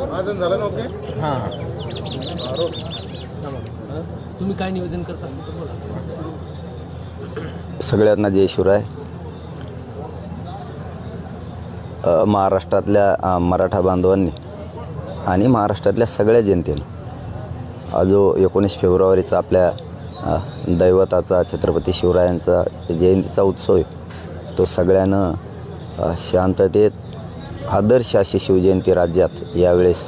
महाजन झालं ना ओके. हां तुम्ही काय निवेदन करता तर बोला. सगळ्यांना जय शिवराय. महाराष्ट्रातल्या मराठा बांधवांनी आणि महाराष्ट्रातल्या सगळ्या जनतेनं जो 19 फेब्रुवारीचा आपल्या दैवताचा छत्रपती शिवरायांचा जयंतीचा उत्सव आहे तो सगळ्यानं शांततेत आदर्श अशी शिवजयंती राज्यात यावेळेस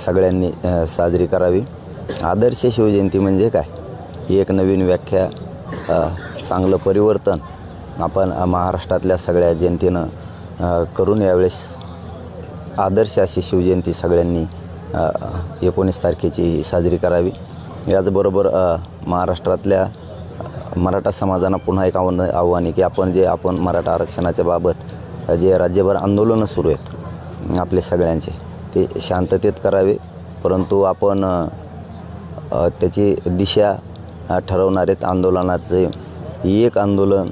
सगळ्यांनी साजरी करावी. आदर्श शिवजयंती म्हणजे काय? एक नवीन व्याख्या, चांगलं परिवर्तन आपण महाराष्ट्रातल्या सगळ्या जनतेनं करून यावेळेस आदर्श अशी शिवजयंती सगळ्यांनी 19 तारखेची साजरी करावी. याचबरोबर महाराष्ट्रातल्या मराठा समाजानं पुन्हा एक आव्हान आहे की आपण मराठा आरक्षणाच्या बाबत जे राज्यभर आंदोलनं सुरू आहेत आपले सगळ्यांचे ते शांततेत करावे. परंतु आपण त्याची दिशा ठरवणार आहेत. आंदोलनाचे एक आंदोलन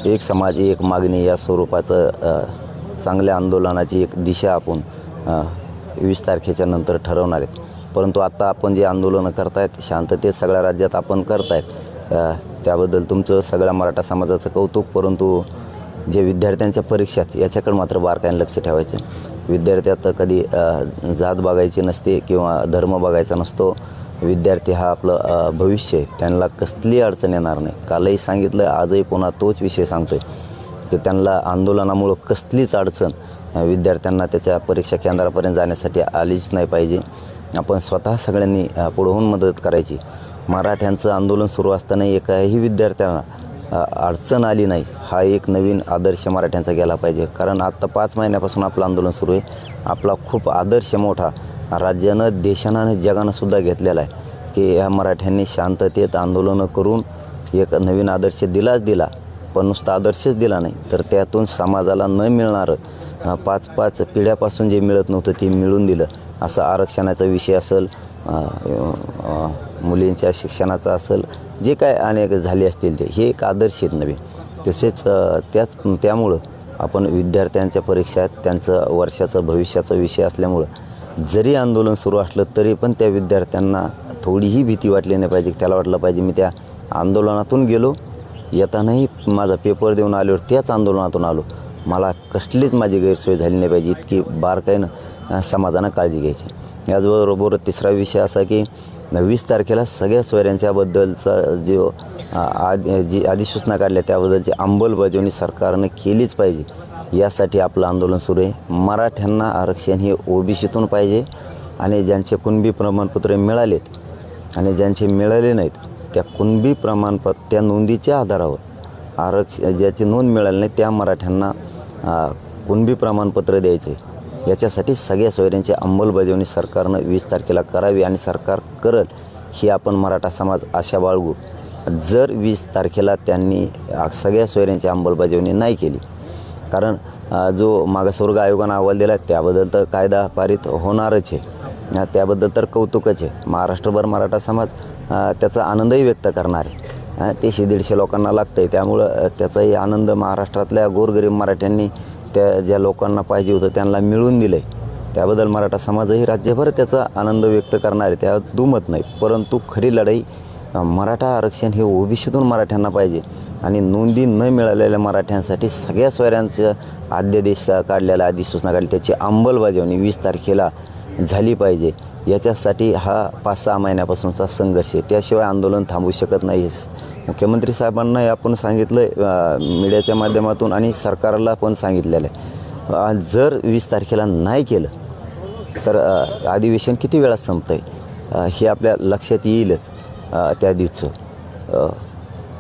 एक समाज एक मागणी या स्वरूपाचं चांगल्या आंदोलनाची एक दिशा आपण 20 तारखेच्या नंतर ठरवणार आहेत. परंतु आत्ता आपण जे आंदोलनं करतायत शांततेत सगळ्या राज्यात आपण करतायत त्याबद्दल तुमचं सगळ्या मराठा समाजाचं कौतुक. परंतु जे विद्यार्थ्यांच्या परीक्षात याच्याकडे मात्र बारकाईने लक्ष ठेवायचं. विद्यार्थ्यात कधी जात बघायची नसते किंवा धर्म बघायचा नसतो. विद्यार्थी हा आपलं भविष्य आहे. त्यांना कसली अडचण येणार नाही. कालही सांगितलं, आजही पुन्हा तोच विषय सांगतो आहे की त्यांना आंदोलनामुळं कसलीच अडचण विद्यार्थ्यांना त्याच्या परीक्षा केंद्रापर्यंत जाण्यासाठी आलीच नाही पाहिजे. आपण स्वतः सगळ्यांनी पुढे होऊन मदत करायची. मराठ्यांचं आंदोलन सुरू असताना एकाही विद्यार्थ्यांना अडचण आली नाही हा एक नवीन आदर्श मराठ्यांचा गेला पाहिजे. कारण आत्ता 5 महिन्यापासून आपलं आंदोलन सुरू आहे. आपला खूप आदर्श मोठा राज्यानं देशानं आणि जगानंसुद्धा घेतलेला आहे की ह्या मराठ्यांनी शांततेत आंदोलनं करून एक नवीन आदर्श दिला. पण नुसता आदर्शच दिला नाही तर त्यातून समाजाला न मिळणारं 5 पिढ्यापासून जे मिळत नव्हतं ते मिळून दिलं. असं आरक्षणाचा विषय असेल, मुलींच्या शिक्षणाचा असेल, जे काय अनेक झाले असतील ते हे एक आदर्श आहेत नवीन. तसेच त्यामुळं आपण विद्यार्थ्यांच्या परीक्षात त्यांचं वर्षाचं भविष्याचा विषय असल्यामुळं जरी आंदोलन सुरू असलं तरी पण त्या विद्यार्थ्यांना थोडीही भीती वाटली नाही पाहिजे. त्याला वाटलं पाहिजे मी त्या आंदोलनातून गेलो, येतानाही माझा पेपर देऊन आल्यावर त्याच आंदोलनातून आलो, मला कसलीच माझी गैरसोय झाली नाही पाहिजे. इतकी बारकाईनं समाजानं काळजी घ्यायची. याचबरोबर तिसरा विषय असा की 20 तारखेला सगळ्या सोयऱ्यांच्याबद्दलचा जी अधिसूचना काढल्या त्याबद्दलची अंमलबजावणी सरकारनं केलीच पाहिजे. यासाठी आपलं आंदोलन सुरू आहे. मराठ्यांना आरक्षण हे ओबीसीतून पाहिजे आणि ज्यांचे कुणबी प्रमाणपत्र मिळालेत आणि ज्यांचे मिळाले नाहीत त्या कुणबी प्रमाणपत्र त्या नोंदीच्या आधारावर ज्याची नोंद मिळाली नाही त्या मराठ्यांना कुणबी प्रमाणपत्र द्यायचे. याच्यासाठी सगळ्या सोयऱ्यांची अंमलबजावणी सरकारनं 20 तारखेला करावी आणि सरकार करल ही आपण मराठा समाज आशा बाळगू. जर 20 तारखेला त्यांनी सगळ्या सोयऱ्यांची अंमलबजावणी नाही केली, कारण जो मागासवर्ग आयोगानं अहवाल दिला त्याबद्दल तर कायदा पारित होणारच आहे, त्याबद्दल तर कौतुकच आहे. महाराष्ट्रभर मराठा समाज त्याचा आनंदही व्यक्त करणार आहे. ते 150 लोकांना लागतं आहे त्यामुळं त्याचाही आनंद महाराष्ट्रातल्या गोरगरीब मराठ्यांनी त्या ज्या लोकांना पाहिजे होतं त्यांना मिळवून दिलं आहे त्याबद्दल मराठा समाजही राज्यभर त्याचा आनंद व्यक्त करणार आहे, त्यात दुमत नाही. परंतु खरी लढाई मराठा आरक्षण हे ओबीसीतून मराठ्यांना पाहिजे आणि नोंदी न मिळालेल्या मराठ्यांसाठी सगळ्या सोयऱ्यांचं अध्यादेश काढलेला अधिसूचना काढली त्याची अंमलबजावणी 20 तारखेला झाली पाहिजे. याच्यासाठी हा 5-6 महिन्यापासूनचा संघर्ष आहे. त्याशिवाय आंदोलन थांबू शकत नाही. मुख्यमंत्री साहेबांना आपण सांगितलं आहे मीडियाच्या माध्यमातून आणि सरकारला पण सांगितलेलं आहे. जर 20 तारखेला नाही केलं तर अधिवेशन किती वेळात संपतं आहे हे आपल्या लक्षात येईलच.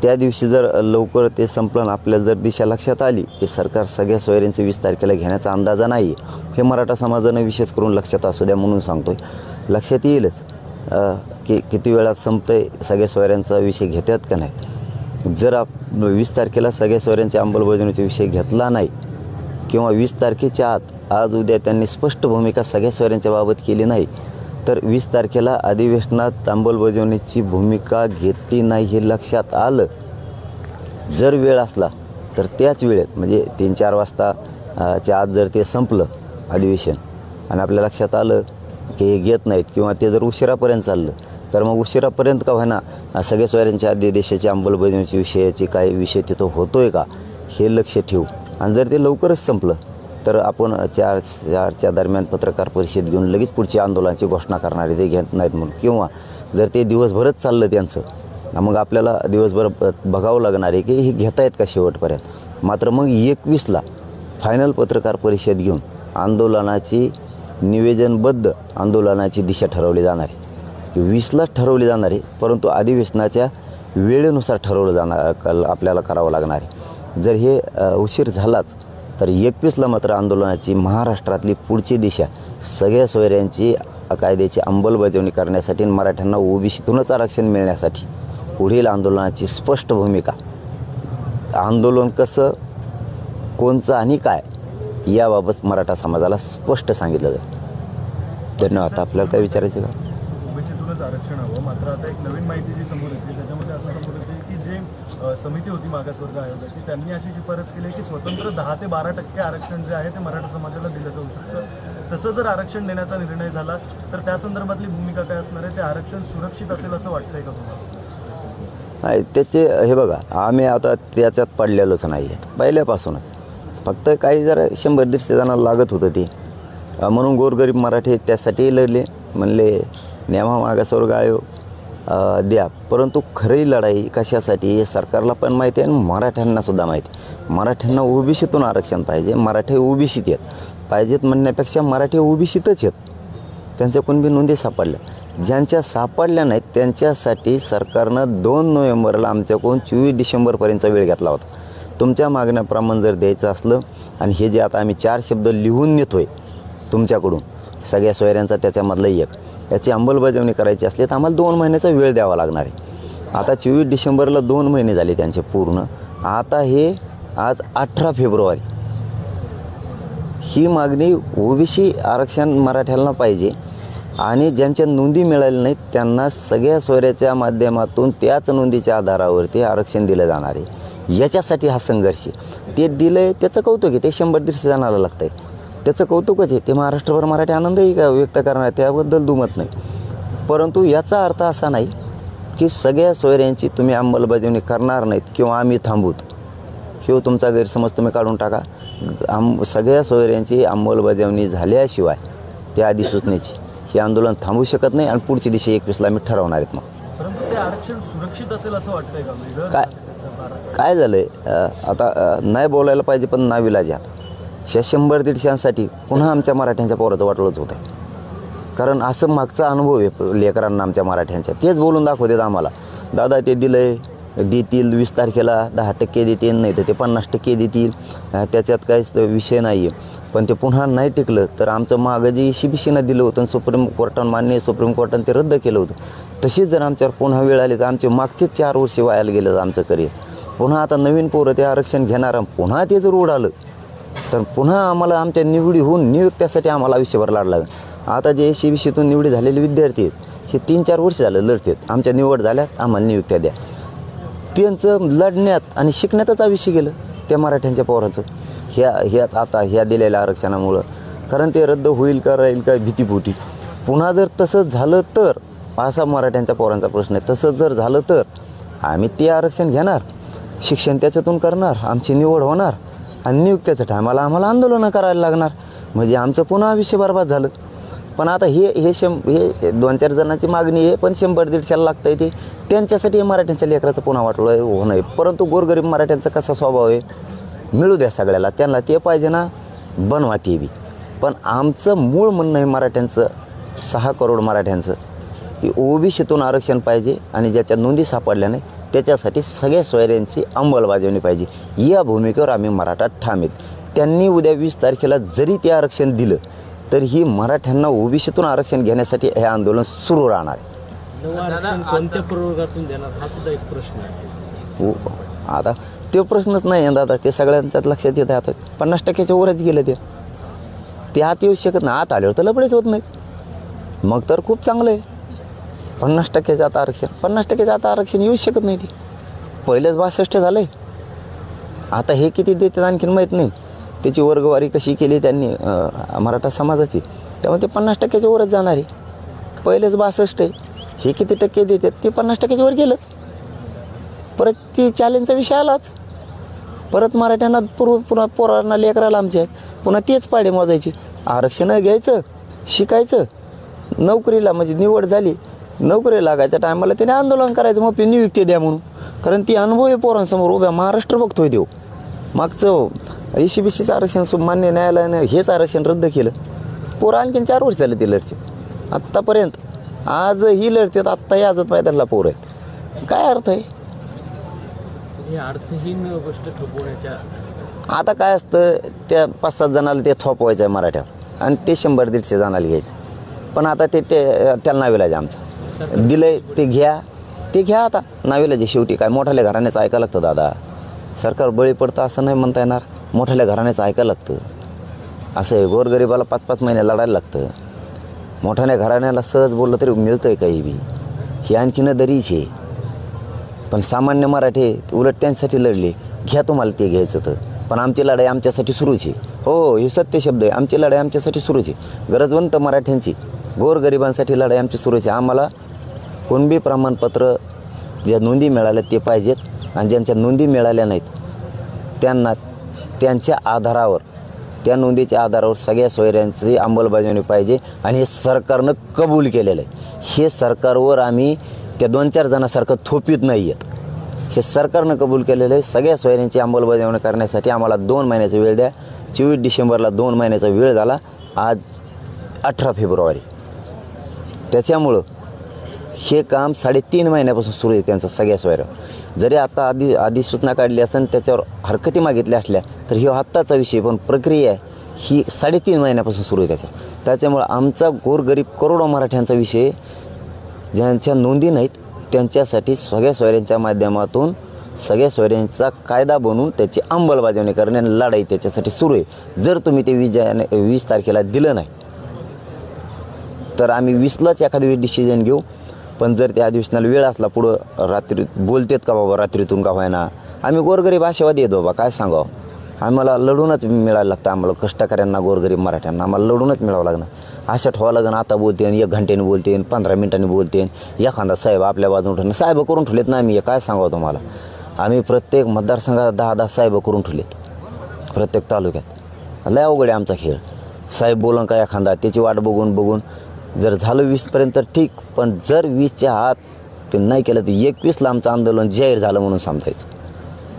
त्या दिवशी जर लवकर ते संपलं आपल्याला जर दिशा लक्षात आली की सरकार सगळ्या सोयऱ्यांचे 20 तारखेला घेण्याचा अंदाजा नाही हे मराठा समाजानं विशेष करून लक्षात असू द्या म्हणून सांगतो आहे. लक्षात येईलच की किती वेळात संपतं आहे, सगळ्या सोयऱ्यांचा विषय घेतात का नाही. जर 20 तारखेला सगळ्या सोयऱ्यांच्या अंमलबजावणीचा विषय घेतला नाही किंवा 20 तारखेच्या आत आज उद्या त्यांनी स्पष्ट भूमिका सगळ्या सोयऱ्यांच्या बाबत केली नाही तर 20 तारखेला अधिवेशनात अंमलबजावणीची भूमिका घेतली नाही हे लक्षात आलं. जर वेळ असला तर त्याच वेळेत म्हणजे 3-4 वाजताच्या आत जर ते संपलं अधिवेशन आणि आपल्या लक्षात आलं की हे घेत नाहीत किंवा ते जर उशिरापर्यंत चाललं तर मग उशिरापर्यंत का होईना सगळ्या सोयऱ्यांच्या देशाची अंमलबजावणीची विषयाची काही विषय तिथं होतो आहे का हे लक्ष ठेवू. आणि जर ते लवकरच संपलं तर आपण 4च्या दरम्यान पत्रकार परिषद घेऊन लगेच पुढच्या आंदोलनाची घोषणा करणारे ते घेत नाहीत म्हणून. किंवा जर ते दिवसभरच चाललं त्यांचं मग आपल्याला दिवसभर बघावं लागणार आहे की हे घेता आहेत का शेवटपर्यंत. मात्र मग 21ला फायनल पत्रकार परिषद घेऊन आंदोलनाची निवेदनबद्ध आंदोलनाची दिशा ठरवली जाणार आहे. 20लाच ठरवली जाणार आहे परंतु अधिवेशनाच्या वेळेनुसार ठरवलं जाणार आपल्याला करावं लागणार आहे. जर हे उशीर झालाच तर 21ला मात्र आंदोलनाची महाराष्ट्रातली पुढची दिशा सगळ्या सोयऱ्यांची कायद्याची अंमलबजावणी करण्यासाठी आणि मराठ्यांना ओबीसीतूनच आरक्षण मिळण्यासाठी पुढील आंदोलनाची स्पष्ट भूमिका, आंदोलन कसं, कोणचं आणि काय याबाबत मराठा समाजाला स्पष्ट सांगितलं जाईल. धन्यवाद. आपल्याला काय विचारायचं का? ओबीसीतूनच आरक्षण हवं. मात्र आता एक नवीन माहिती जी समोर येते त्याच्यामध्ये असं समोर येते की जे समिती होती मागासवर्ग आयोगाची त्यांनी अशी शिफारस केली की स्वतंत्र 10 ते 12% आरक्षण जे आहे ते मराठा समाजाला दिलं जाऊ शकतं. तसं जर आरक्षण देण्याचा निर्णय झाला तर त्या संदर्भातली भूमिका काय असणार आहे? ते आरक्षण सुरक्षित असेल असं वाटतंय का तुम्हाला? नाही, त्याचे हे बघा आम्ही आता त्याच्यात पडलेलोच नाही आहे पहिल्यापासूनच. फक्त काही जरा 100-150 जणांना लागत होतं ते म्हणून गोरगरीब मराठी त्यासाठी लढले. म्हणले नेमा मागासवर्ग आयोग द्या. परंतु खरी लढाई कशासाठी हे सरकारला पण माहिती आहे आणि मराठ्यांनासुद्धा माहिती आहे. मराठ्यांना ओबीसीतून आरक्षण पाहिजे. मराठी ओबीसीत येत पाहिजेत म्हणण्यापेक्षा मराठी ओबीसीतच येत. त्यांच्या कुणबी नोंदी सापडल्या, ज्यांच्या सापडल्या नाहीत त्यांच्यासाठी सरकारनं 2 नोव्हेंबरला आमच्याकडून 24 डिसेंबरपर्यंतचा वेळ घेतला होता. तुमच्या मागण्याप्रमाणे जर द्यायचं असलं आणि हे जे आता आम्ही 4 शब्द लिहून नेतो आहे तुमच्याकडून सगळ्या सोयऱ्यांचा त्याच्यामधलं एक याची अंमलबजावणी करायची असली तर आम्हाला 2 महिन्याचा वेळ द्यावा लागणार आहे. आता 24 डिसेंबरला 2 महिने झाले त्यांचे पूर्ण. आता हे आज 18 फेब्रुवारी ही मागणी ओबीसी आरक्षण मराठ्याला पाहिजे आणि ज्यांच्या नोंदी मिळाल्या नाहीत त्यांना सगळ्या सोयऱ्याच्या माध्यमातून त्याच नोंदीच्या आधारावरती आरक्षण दिलं जाणार आहे. याच्यासाठी हा संघर्ष ते दिलं आहे त्याचं कौतुक आहे. ते 100-150 जणांना लागतं आहे त्याचं कौतुकच आहे. ते महाराष्ट्रभर मराठी आनंदही व्यक्त करणार त्याबद्दल दुमत नाही. परंतु याचा अर्थ असा नाही की सगळ्या सोयऱ्यांची तुम्ही अंमलबजावणी करणार नाहीत किंवा आम्ही थांबूत. किंवा तुमचा गैरसमज तुम्ही काढून टाका. सगळ्या सोयऱ्यांची अंमलबजावणी झाल्याशिवाय त्या अधिसूचनेची हे आंदोलन थांबू शकत नाही आणि पुढची दिशा 21ला आम्ही ठरवणार आहेत. मग परंतु ते आरक्षण सुरक्षित असेल असं वाटतंय का? काय झालं आहे आता नाही बोलायला पाहिजे पण नाविलाज आहे. 100-150साठी पुन्हा आमच्या मराठ्यांच्या पोराचं वाटलंच होतं आहे. कारण असं मागचा अनुभव आहे लेकरांना आमच्या मराठ्यांच्या. तेच बोलून दाखवतात आम्हाला, दादा ते दिलं आहे देतील 20 तारखेला 10% देतील नाही तर ते 50% देतील, त्याच्यात काहीच विषय नाही आहे. पण ते पुन्हा नाही टिकलं तर आमचं मागं जे ECBCनं दिलं होतं सुप्रीम कोर्टानं मान्य सुप्रीम कोर्टानं ते रद्द केलं होतं. तशीच जर आमच्यावर पुन्हा वेळ आली तर आमचे मागचेच 4 वर्ष वायाला गेलं आमचं करिअर. पुन्हा आता नवीन पोरं ते आरक्षण घेणार पुन्हा ते जर उडालं तर पुन्हा आम्हाला आमच्या निवडी होऊन नियुक्त्यासाठी आम्हाला आयुष्यभर लढायला लागेल. आता जे ECBCतून निवडी झालेले विद्यार्थी आहेत हे 3-4 वर्ष झालं लढतात. आमच्या निवड झाल्यात आम्हाला नियुक्त्या द्या. त्यांचं लढण्यात आणि शिकण्यातच आयुष्य गेलं त्या मराठ्यांच्या पोराचं ह्याच आता ह्या दिलेल्या आरक्षणामुळं. कारण ते रद्द होईल का राहील का भीतीपोटी. पुन्हा जर तसंच झालं तर असा मराठ्यांच्या पोरांचा प्रश्न आहे. तसंच जर झालं तर आम्ही ते आरक्षण घेणार, शिक्षण त्याच्यातून करणार, आमची निवड होणार आणि नियुक्त्याच्या टायमाला आम्हाला आंदोलनं करायला लागणार. म्हणजे आमचं पुन्हा आयुष्य बरबाद झालं. पण आता हे 2-4 जणांची मागणी आहे पण 100-150 लागतं आहे. ते त्यांच्यासाठी मराठ्यांच्या लेकराचं पुन्हा वाटलं होणं आहे. परंतु गोरगरीब मराठ्यांचा कसा स्वभाव आहे, मिळू द्या सगळ्याला, त्यांना ते पाहिजे ना बनवा ते बी. पण आमचं मूळ म्हणणं आहे मराठ्यांचं 6 करोड मराठ्यांचं की ओबीसीतून आरक्षण पाहिजे आणि ज्याच्या नोंदी सापडल्या नाही त्याच्यासाठी सगळ्या सोयऱ्यांची अंमलबजावणी पाहिजे. या भूमिकेवर आम्ही मराठा ठाम आहेत. त्यांनी उद्या 20 तारखेला जरी ते आरक्षण दिलं तर ही मराठ्यांना ओबीसीतून आरक्षण घेण्यासाठी हे आंदोलन सुरू राहणार आहे. आरक्षण कोणत्या प्रवर्गातून देणार हा सुद्धा एक प्रश्न आहे. आता तो प्रश्नच नाही आहे दादा. ते सगळ्यांच्याच लक्षात येत आहे. आता 50%च्या वरच गेलं ते आत येऊ शकत नाही. आत आल्यावर तर लपडेच होत नाहीत. मग तर खूप चांगलं आहे. 50%चं आता आरक्षण 50%चं आता आरक्षण येऊच शकत नाही. ते पहिलेच 62 झालं आहे. आता हे किती देतात आणखीन माहीत नाही. त्याची वर्गवारी कशी केली त्यांनी मराठा समाजाची, त्यामुळे ते 50% वरच जाणार आहे. पहिलेच 62 आहे, हे किती टक्के देतात ते 50% वर गेलंच. परत ती चॅलेंजचा विषय आलाच. परत मराठ्यांना पुन्हा पोरांना लेकराला आमच्या आहेत पुन्हा तेच पाडे मोजायचे. आरक्षण घ्यायचं, शिकायचं, नोकरीला म्हणजे निवड झाली, नोकरी लागायच्या टायमाला त्याने आंदोलन करायचं मग नियुक्ती द्या म्हणून. कारण ती अनुभव आहे पोरांसमोर उभ्या, महाराष्ट्र बघतोय देव. मागचं ECBCचं आरक्षण मान्य न्यायालयानं हेच आरक्षण रद्द केलं. पोरं आणखीन 4 वर्ष झाले ते लढते आत्तापर्यंत. आजही लढतात, आत्ताही आजच पायदलला पोरं आहेत. काय अर्थ आहे? हे अर्थहीन गोष्ट थोपवण्याच्या. आता काय असतं, त्या 5-7 जणाला ते थोपवायचं आहे मराठ्यावर आणि ते 100-150 जणाला घ्यायचं. पण आता ते त्याला नाविलाज आमचं दिलंय, ते घ्या आता नाविलाज. शेवटी काय मोठ्याल्या घराण्याचं ऐकायला लागतं दादा. सरकार बळी पडतं असं नाही म्हणता येणार. मोठ्याल्या घराण्याचं ऐकायला लागतं. असं आहे, गोरगरिबाला 5-5 महिने लढायला लागतं. मोठ्याल्या घराण्याला सहज बोललं तरी मिळतं आहे काही बी. ही आणखीन दरीच आहे. पण सामान्य मराठे उलट त्यांच्यासाठी लढले. घ्या तुम्हाला ते घ्यायचं तर, पण आमची लढाई आमच्यासाठी सुरूच आहे. हो, हे सत्य शब्द आहे. आमची लढाई आमच्यासाठी सुरूच आहे. गरजवंत मराठ्यांची, गोरगरिबांसाठी लढाई आमची सुरूच आहे. आम्हाला कुणबी प्रमाणपत्र ज्या नोंदी मिळाल्या ते पाहिजेत, आणि ज्यांच्या नोंदी मिळाल्या नाहीत त्यांना त्यांच्या आधारावर, त्या नोंदीच्या आधारावर सगळ्या सोयऱ्यांची अंमलबजावणी पाहिजे. आणि हे सरकारनं कबूल केलेलं आहे. हे सरकारवर आम्ही त्या 2-4 जणांसारखं थोपीत नाही आहेत. हे सरकारनं कबूल केलेलं आहे. सगळ्या सोयऱ्यांची अंमलबजावणी करण्यासाठी आम्हाला 2 महिन्याचा वेळ द्या. 24 डिसेंबरला 2 महिन्याचा वेळ झाला, आज 18 फेब्रुवारी. त्याच्यामुळं हे काम 3.5 महिन्यापासून सुरू आहे त्यांचं सगळ्या सोयऱ्यावर. जरी आता अधिसूचना काढली असेल, त्याच्यावर हरकती मागितल्या असल्या तर ही आत्ताचा विषय, पण प्रक्रिया ही 3.5 महिन्यापासून सुरू आहे त्याच्यामुळं आमचा गोरगरीब करोडो मराठ्यांचा विषय, ज्यांच्या नोंदी नाहीत त्यांच्यासाठी सगळ्या सोयऱ्यांच्या माध्यमातून सगळ्या सोयऱ्यांचा कायदा बनवून त्याची अंमलबजावणी करणे आणि लढाई त्याच्यासाठी सुरू आहे. जर तुम्ही ते 20 तारखेला दिलं नाही तर आम्ही 20लाच एखाद्या वेळी डिसिजन घेऊ. पण जर त्या अधिवेशनाला वेळ असला, पुढं रात्री बोलतेत का बाबा, रात्रीतून का व्हायना, आम्ही गोरगरीब आशावादी येतो बाबा. काय सांगावं, आम्हाला लढूनच मिळायला लागतं. आम्हाला कष्टकऱ्यांना, गोरगरीब मराठ्यांना आम्हाला लढूनच मिळावं लागणार. अशा ठेवावं लागेल. आता बोलते 1 घंट्याने बोलते, 15 मिनिटांनी बोलते, एखादा साहेब आपल्या बाजून ठेवले. साहेब करून ठेवलेत ना आम्ही. काय सांगावं तुम्हाला, आम्ही प्रत्येक मतदारसंघात 10-10 साहेब करून ठेवलेत, प्रत्येक तालुक्यात. लय अवघड आहे आमचा खेळ. साहेब बोलून का एखादा, त्याची वाट बघून जर झालं 20पर्यंत तर ठीक, पण जर 20च्या आत ते नाही केलं तर 21ला आमचं आंदोलन जाहीर झालं म्हणून समजायचं,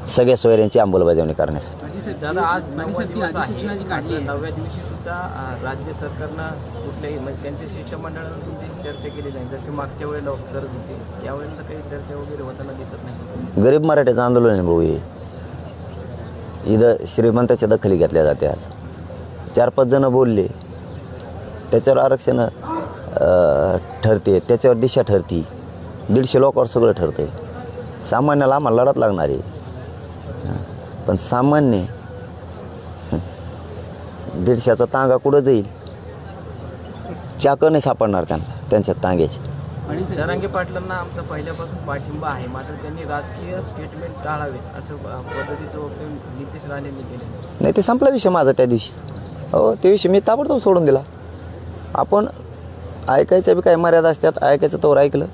सगळ्या सोयऱ्यांची अंमलबजावणी करण्यासाठी. दादा, आज 9व्या दिवस आहे. 9व्या दिवशी सुद्धा राज्य सरकारनं कुठल्याही म्हणजे त्यांच्या शिष्टमंडळानं तुमची चर्चा केली नाही, जशी मागच्या वेळेला करत होते. यावेळेला काही चर्चा वगैरे होताना दिसत नाही. गरीब मराठ्याचं आंदोलन आहे भाऊ हे. इथं श्रीमंताच्या दखली घेतल्या जात्या. 4-5 जण बोलले, त्याच्यावर आरक्षण ठरते, त्याच्यावर दिशा ठरती. 150 लोकांवर सगळं ठरते. सामान्याला आम्हाला लढत लागणार आहे. पण सामान्य 150चा तांगा कुठं जाईल, चाकं नाही सापडणार त्यांच्या तांग्याची. आणि जरांगे पाटलांना आमचा पहिल्यापासून पाठिंबा आहे, मात्र त्यांनी राजकीय स्टेटमेंट टाळावे असं पद्धतीचं वक्तव्य नितेश राणेंनी केले. नाही, ते संपला विषय माझा त्या दिवशी. हो, ते विषय मी ताबडतोब सोडून दिला. आपण ऐकायच्या बी काही मर्यादा असतात. ऐकायचं तोवर ऐकलं,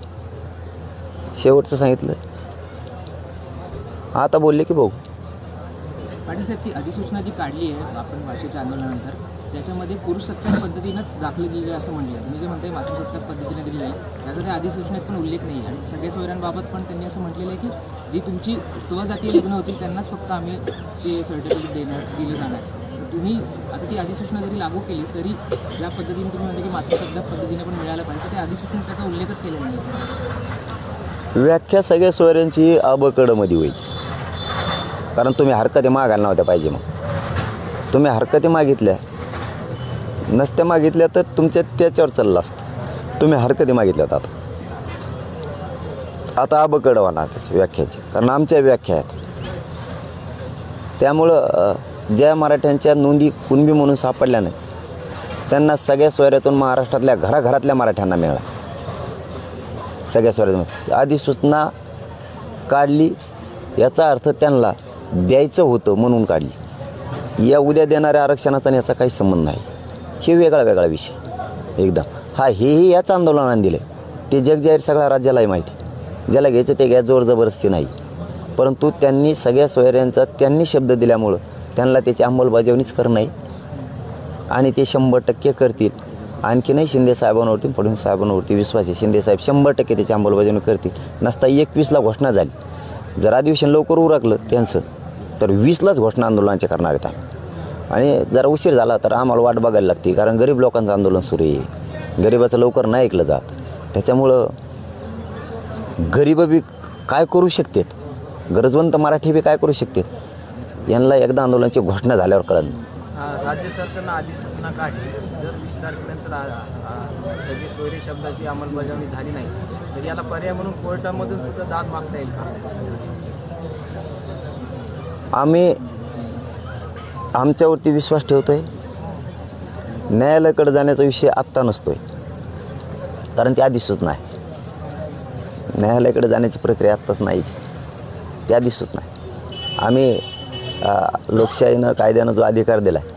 शेवटचं सांगितलं, आता बोलले की भाऊ. पाटील साहेब, ती अधिसूचना जी काढली आहे आपण भाषेच्या आंदोलनानंतर, त्याच्यामध्ये पुरुषसत्ताक पद्धतीनंच दाखले दिले असं म्हटलं. तुम्ही जे म्हणताय मातृसत्ताक पद्धतीने दिली आहे, त्याचा त्या अधिसूचनेत पण उल्लेख नाही. आणि सगळ्या सोयऱ्यांबाबत पण त्यांनी असं म्हटलेलं आहे की जी तुमची स्वजातीय लग्न होतील त्यांनाच फक्त आम्ही ते सर्टिफिकेट दिलं जाणार. तुम्ही आता ती अधिसूचना जरी लागू केली तरी ज्या पद्धतीने तुम्ही म्हणता की मातृसत्ताक पद्धतीने पण मिळालं पाहिजे, तर त्या अधिसूचनेत त्याचा उल्लेखच केलेला नाही. व्याख्या सगळ्या सोयऱ्यांची अबकडमध्ये होईल. कारण तुम्ही हरकती मागायला नव्हत्या पाहिजे. मग तुम्ही हरकती मागितल्या नसत्या, मागितल्या तर तुमच्या त्याच्यावर चाललं असतं. तुम्ही हरकती मागितल्यात, आता अबकड होणार त्याच्या व्याख्याची, कारण आमच्या व्याख्या आहेत. त्यामुळं ज्या मराठ्यांच्या नोंदी कुणबी म्हणून सापडल्या नाही त्यांना सगळ्या सोयऱ्यातून महाराष्ट्रातल्या घराघरातल्या मराठ्यांना मिळाला. सगळ्या सोयऱ्यातून अधिसूचना काढली, याचा अर्थ त्यांना द्यायचं होतं म्हणून काढली. या उद्या देणाऱ्या आरक्षणाचा आणि याचा काही संबंध नाही. हे वेगळा वेगळा विषय एकदम. हेही याच आंदोलनाने दिले, ते जगजाहीर सगळ्या राज्यालाही माहिती. ज्याला घ्यायचं ते घ्या, जोर जबरदस्ती नाही. परंतु त्यांनी सगळ्या सोयऱ्यांचा त्यांनी शब्द दिल्यामुळं त्यांना त्याची अंमलबजावणीच करणं आहे आणि ते 100% करतील. आणखी नाही शिंदे साहेबांवरती, फडणवीस साहेबांवरती विश्वास आहे. शिंदे साहेब 100% त्याची अंमलबजावणी करतील. नसता 21ला घोषणा झाली, जर अधिवेशन लवकर उरकलं त्यांचं तर 20लाच घोषणा आंदोलनाचे करणार आहेत आम्ही. आणि जरा उशीर झाला तर आम्हाला वाट बघायला लागते, कारण गरीब लोकांचं आंदोलन सुरू आहे. गरिबाचं लवकर नाही ऐकलं जात. त्याच्यामुळं गरीब बी काय करू शकतात, गरजवंत मराठी बी काय करू शकतात, यांना एकदा आंदोलनाची घोषणा झाल्यावर कळलं. राज्य सरकारनं अधिसूचना काढली, जर 20 तारखेनंतर सगळी सोयरे शब्दाची अंमलबजावणी झाली नाही तर याला पर्याय म्हणून कोर्टामधून सुद्धा दाद मागता येईल का? आम्ही आमच्यावरती विश्वास ठेवतो आहे. न्यायालयाकडे जाण्याचा विषय आत्ता नसतो आहे, कारण ते अधिसूचना आहे. न्यायालयाकडे जाण्याची प्रक्रिया आत्ताच नाही, त्या अधिसूचना आहे. आम्ही लोकशाहीनं कायद्यानं जो अधिकार दिला आहे,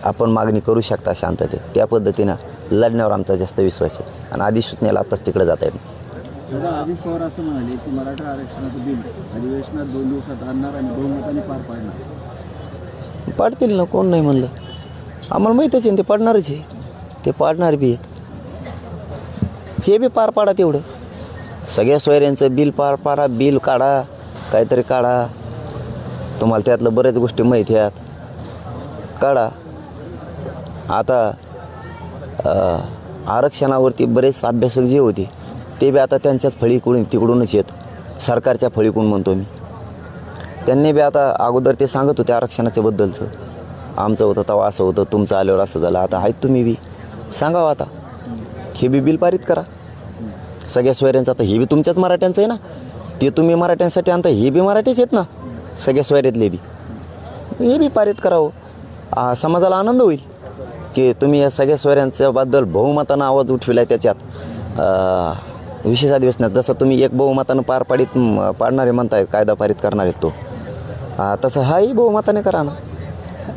आपण मागणी करू शकता शांततेत, त्या पद्धतीनं लढण्यावर आमचा जास्त विश्वास आहे. आणि अधिसूचनेला आत्ताच तिकडे जाता येईल. सध्या अजित पवार असं म्हणाले की मराठा आरक्षणाचं बिल अधिवेशनात 2 दिवसात आणणार आणि बहुमताने पार पाडणार. पाडतील ना, कोण नाही म्हणलं. आम्हाला माहीतच आहे ते पाडणारच आहे, ते पाडणार बी आहेत. हे बी पार पाडा तेवढं. सगळ्या सोयऱ्यांचं बिल पार पाडा, बिल काढा, काहीतरी काढा. तुम्हाला त्यातलं बऱ्याच गोष्टी माहिती आहेत, काढा. आता आरक्षणावरती बरेच अभ्यासक जे होते ते बी आता त्यांच्याच फळीकडून तिकडूनच येत, सरकारच्या फळीकडून म्हणतो मी. त्यांनी बी आता अगोदर ते सांगत होते आरक्षणाच्याबद्दलचं, आमचं होतं तेव्हा असं होतं, तुमचं आल्यावर असं झालं. आता आहेत तुम्ही बी, सांगावं आता. हे बी बिल पारित करा सगळ्या सोयऱ्यांचं. आता हे बी तुमच्याच मराठ्यांचं आहे ना, ते तुम्ही मराठ्यांसाठी आणता, हे बी मराठीच आहेत ना सगळ्या सोयऱ्यातले बी. हे बी पारित करावं. समाजाला आनंद होईल की तुम्ही या सगळ्या सोयऱ्यांच्याबद्दल बहुमतानं आवाज उठविला आहे. त्याच्यात विशेष अधिवेशनात जसं तुम्ही एक बहुमतानं पाडणारे म्हणताय, कायदा पारित करणार आहेत तो, तसं हाही बहुमताने करा ना.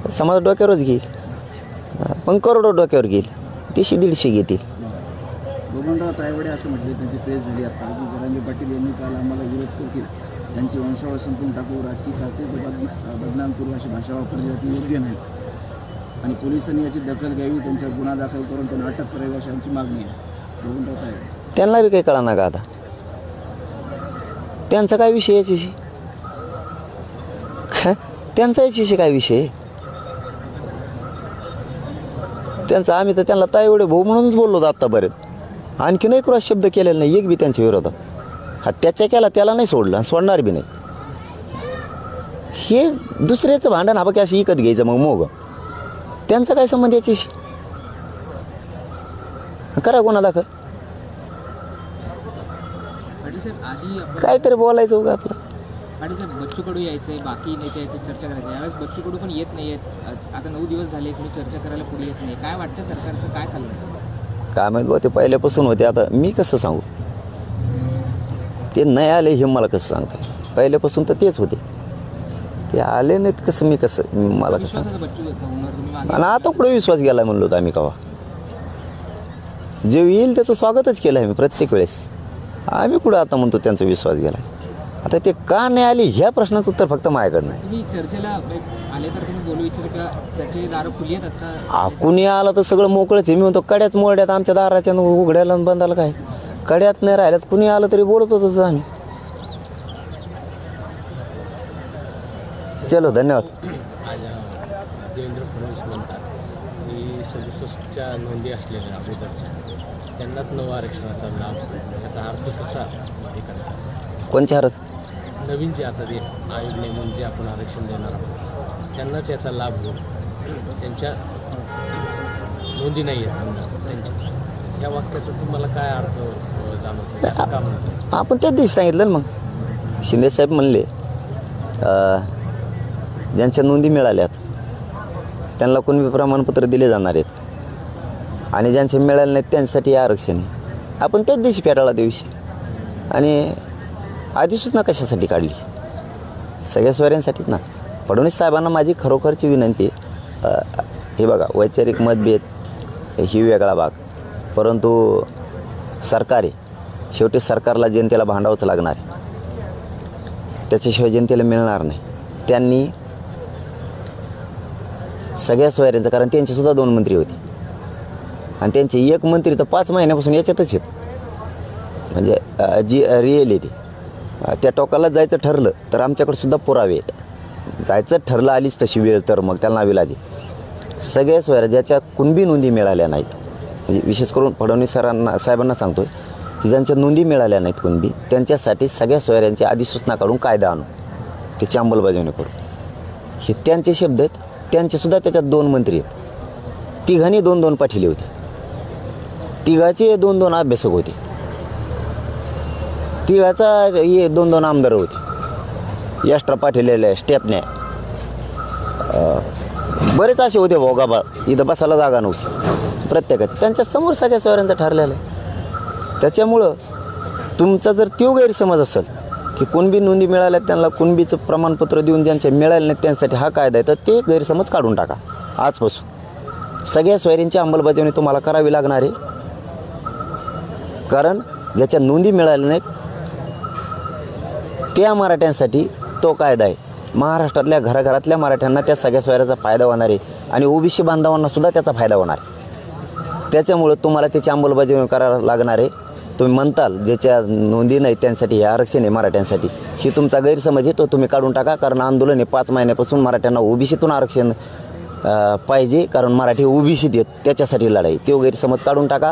समाज डोक्यावरच घेईल, पण करोडो डोक्यावर घेईल, 100-150 घेतील. बबनराव तायवाडे असं म्हटले, त्यांची प्रेस झाली आता की जरांगे पाटील यांनी काल आम्हाला विरोध करतील, त्यांची वंशावळ संपून टाकू, राजकीय कारकीर्द बदनाम करू अशी भाषा वापरली जाते, योग्य नाही. आणि पोलिसांनी याची दखल घ्यावी, त्यांच्यावर गुन्हा दाखल करून त्यांना अटक करावी अशी आमची मागणी आहे. बबनराव तायवाडे त्यांना बी काही कळणार का आता, त्यांचा काय विषय याच्याशी, त्यांचा याच्याशी काय विषय त्यांचा. आम्ही तर त्यांना तायवाडे भाऊ म्हणूनच बोललो होतो आत्तापर्यंत. आणखी नाही क्रॉस शब्द केलेला नाही एक बी त्यांच्या विरोधात. त्याच्या केला त्याला नाही सोडलं आणि सोडणार बी नाही. हे दुसऱ्याचं भांडण हा बघ असं विकत घ्यायचं मग मोग, त्यांचा काय संबंध याच्याशी. करा गुन्हा दाखल, काहीतरी बोलायचं उगा आपलं. आणि जर बच्चू कडू यायचंय, बाकी नेते यायचं, चर्चा करायचं, यावेळेस बच्चू कडू पण येत नाही आहेत. आता 9 दिवस झाले तुम्ही चर्चा करायला पुढे येत नाही. काय वाटतं सरकारचं काय चाललंय? काय माहीत बा, ते पहिल्यापासून होते. आता मी कसं सांगू, ते नाही आले हे मला कसं सांगताय. पहिल्यापासून तर तेच होते, ते आले नाहीत कसं मी कसं मला कसं. आणि आता कुठे विश्वास गेला म्हणलो होतं आम्ही कवा. जे येईल त्याचं स्वागतच केलं आहे मी प्रत्येक वेळेस. आम्ही कुठं आता म्हणतो त्यांचा विश्वास गेला. आता ते का नाही आले ह्या प्रश्नाचं उत्तर फक्त माझ्याकडं नाही. तुम्ही चर्चेला आले तर तुम्ही बोलू इच्छिता किंवा चर्चेची दारं खुली आहेत आता? कुणी आलं तर सगळं मोकळंच आहे. मी म्हणतो कड्याच मोड्यात आमच्या दाराच्या उघड्याला बंदाला काय कड्यात नाही राहिल्यात. कुणी आलं तरी बोलत होतो आम्ही. चलो धन्यवाद. देवेंद्र फडणवीस म्हणतात की 67च्या नोंदी असलेल्या अगोदरच्या त्यांनाच आरक्षणाचा लाभ, याचा अर्थ कसा हे करतात? कोणच्या हरच नवीन जे आता ते आयोग नेमून जे आपण आरक्षण देणार आहोत त्यांनाच याचा लाभ होईल, त्यांच्या नोंदी नाही आहेत समजा त्यांच्या. या वाक्याचा तुम्हाला काय अर्थ जाणवतो, असं का म्हणतो? आपण त्याच दिवशी सांगितलं ना मग. शिंदेसाहेब म्हणले ज्यांच्या नोंदी मिळाल्यात त्यांना कोणी प्रमाणपत्र दिले जाणार आहेत आणि ज्यांचे मिळाले नाहीत त्यांच्यासाठी आरक्षण आहे. आपण त्याच दिवशी फेटाळा दिवशी. आणि अधिसूचना कशासाठी काढली? सगळ्या सोयऱ्यांसाठीच ना. फडणवीस साहेबांना माझी खरोखरची विनंती हे बघा, वैचारिक मतभेद ही वेगळा भाग, परंतु सरकार आहे, शेवटी सरकारला जनतेला भांडावंच लागणार आहे, त्याच्याशिवाय जनतेला मिळणार नाही. त्यांनी सगळ्या सोयऱ्यांचं, कारण त्यांचेसुद्धा 2 मंत्री होते आणि त्यांचे 1 मंत्री तर 5 महिन्यापासून याच्यातच आहेत, म्हणजे जी रिअलिटी. त्या टोकाला जायचं ठरलं तर आमच्याकडे सुद्धा पुरावे आहेत. जायचं ठरलं आलीच तशी वेळ तर मग त्याला नाविलाज आहे. सगळ्या सोयऱ्या ज्याच्या कुणबी नोंदी मिळाल्या नाहीत, म्हणजे विशेष करून फडणवीस साहेबांना सांगतो की ज्यांच्या नोंदी मिळाल्या नाहीत कुणबी, त्यांच्यासाठी सगळ्या सोयऱ्यांची अधिसूचना काढून कायदा आणू, त्याची अंमलबजावणी करू. हे त्यांचे शब्द आहेत. त्यांचेसुद्धा त्याच्यात 2 मंत्री आहेत. तिघांनी 2-2 पाठिले होते. तिघाचे 2-2 अभ्यासक होते. तिघाचा हे 2-2 आमदार होते. एक्स्ट्रा पाठिलेले स्टेपने बरेच असे होते भाऊ गाबा, इथं बसायला जागा नव्हती प्रत्येकाची. त्यांच्यासमोर सगळ्या सोयऱ्यांचं ठरलेलं आहे. त्याच्यामुळं तुमचा जर तो गैरसमज असेल की कुणबी नोंदी मिळाल्या त्यांना कुणबीचं प्रमाणपत्र देऊन ज्यांच्या मिळाले नाहीत त्यांसाठी हा कायदा आहे, तर ते गैरसमज काढून टाका. आजपासून सगळ्या सोयऱ्यांची अंमलबजावणी तुम्हाला करावी लागणार आहे, कारण ज्याच्या नोंदी मिळाल्या नाहीत त्या मराठ्यांसाठी तो कायदा आहे. महाराष्ट्रातल्या घराघरातल्या मराठ्यांना त्या सगळ्या सोयऱ्याचा फायदा होणार आहे आणि ओबीसी बांधवांनासुद्धा त्याचा फायदा होणार आहे. त्याच्यामुळं तुम्हाला त्याची अंमलबजावणी करायला लागणार आहे. तुम्ही म्हणताल ज्याच्या नोंदी नाही त्यांसाठी हे आरक्षण आहे मराठ्यांसाठी, ही तुमचा गैरसमज आहे, तो तुम्ही काढून टाका. कारण आंदोलन हे 5 महिन्यापासून मराठ्यांना ओबीसीतून आरक्षण पाहिजे, कारण मराठी ओबीसीत आहेत, त्याच्यासाठी लढाई. तो गैरसमज काढून टाका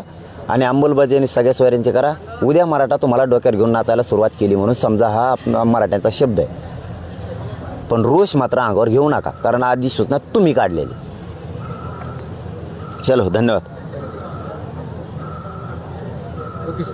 आणि अंमलबजावणी सगळ्या सोयऱ्यांची करा. उद्या मराठा तुम्हाला डोक्यावर घेऊन नाचायला सुरुवात केली म्हणून समजा, हा मराठ्यांचा शब्द आहे. पण रोष मात्र अंगावर घेऊ नका, कारण अधिसूचना तुम्ही काढलेली. चलो, धन्यवाद. Okay sir.